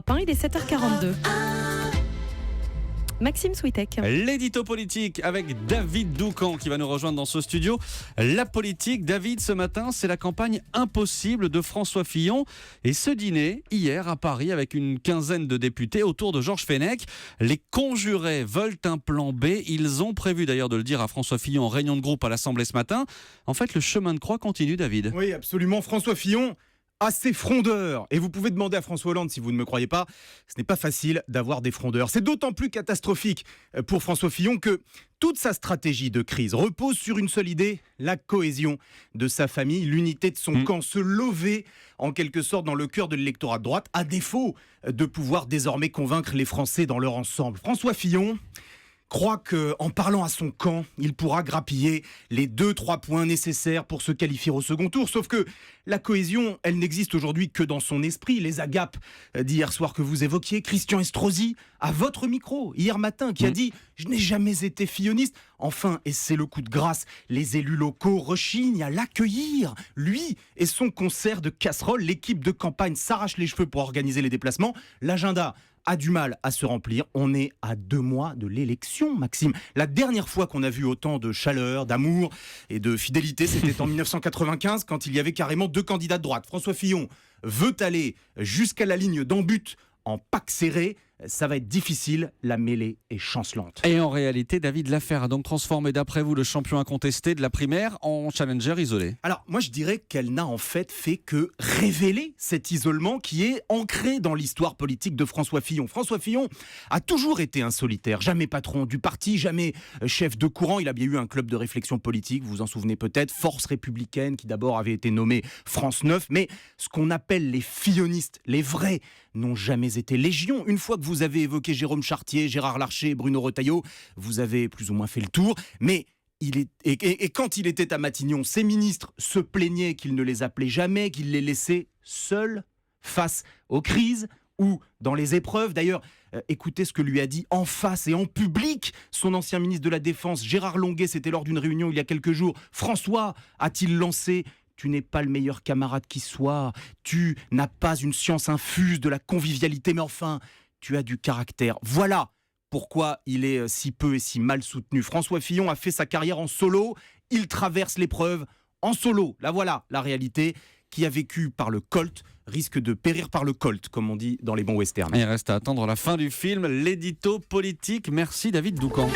Europe 1, il est 7h42. Maxime Switek. L'édito politique avec David Doucan qui va nous rejoindre dans ce studio. La politique, David, ce matin, c'est la campagne impossible de François Fillon. Et ce dîner, hier à Paris, avec une quinzaine de députés autour de Georges Fenech. Les conjurés veulent un plan B. Ils ont prévu d'ailleurs de le dire à François Fillon en réunion de groupe à l'Assemblée ce matin. En fait, le chemin de croix continue, David. Oui, absolument. François Fillon, assez frondeur. Et vous pouvez demander à François Hollande si vous ne me croyez pas. Ce n'est pas facile d'avoir des frondeurs. C'est d'autant plus catastrophique pour François Fillon que toute sa stratégie de crise repose sur une seule idée, la cohésion de sa famille, l'unité de son camp, se lever en quelque sorte dans le cœur de l'électorat de droite, à défaut de pouvoir désormais convaincre les Français dans leur ensemble. François Fillon croit qu'en parlant à son camp, il pourra grappiller les 2-3 points nécessaires pour se qualifier au second tour. Sauf que la cohésion, elle n'existe aujourd'hui que dans son esprit. Les agapes d'hier soir que vous évoquiez, Christian Estrosi, à votre micro, hier matin, qui a dit « Je n'ai jamais été filloniste ». Enfin, et c'est le coup de grâce, les élus locaux rechignent à l'accueillir. Lui et son concert de casseroles, l'équipe de campagne s'arrache les cheveux pour organiser les déplacements. L'agenda a du mal à se remplir. On est à 2 mois de l'élection, Maxime. La dernière fois qu'on a vu autant de chaleur, d'amour et de fidélité, c'était en 1995, quand il y avait carrément 2 candidats de droite. François Fillon veut aller jusqu'à la ligne d'en-but en pack serré. Ça va être difficile, la mêlée est chancelante. Et en réalité, David, l'affaire a donc transformé, d'après vous, le champion incontesté de la primaire en challenger isolé. Alors, moi je dirais qu'elle n'a en fait que révéler cet isolement qui est ancré dans l'histoire politique de François Fillon. François Fillon a toujours été un solitaire, jamais patron du parti, jamais chef de courant. Il a bien eu un club de réflexion politique, vous vous en souvenez peut-être, Force républicaine, qui d'abord avait été nommé France 9. Mais ce qu'on appelle les fillonistes, les vrais, n'ont jamais été légion. Une fois que vous avez évoqué Jérôme Chartier, Gérard Larcher, Bruno Retailleau, vous avez plus ou moins fait le tour. Mais quand il était à Matignon, ses ministres se plaignaient qu'il ne les appelait jamais, qu'il les laissait seuls face aux crises ou dans les épreuves. D'ailleurs, écoutez ce que lui a dit en face et en public son ancien ministre de la Défense, Gérard Longuet. C'était lors d'une réunion il y a quelques jours. François, a-t-il lancé: tu n'es pas le meilleur camarade qui soit, tu n'as pas une science infuse de la convivialité, mais enfin, tu as du caractère. Voilà pourquoi il est si peu et si mal soutenu. François Fillon a fait sa carrière en solo, il traverse l'épreuve en solo. Là voilà, la réalité. Qui a vécu par le Colt risque de périr par le Colt, comme on dit dans les bons westerns. Il reste à attendre la fin du film, l'édito politique. Merci David Doucan.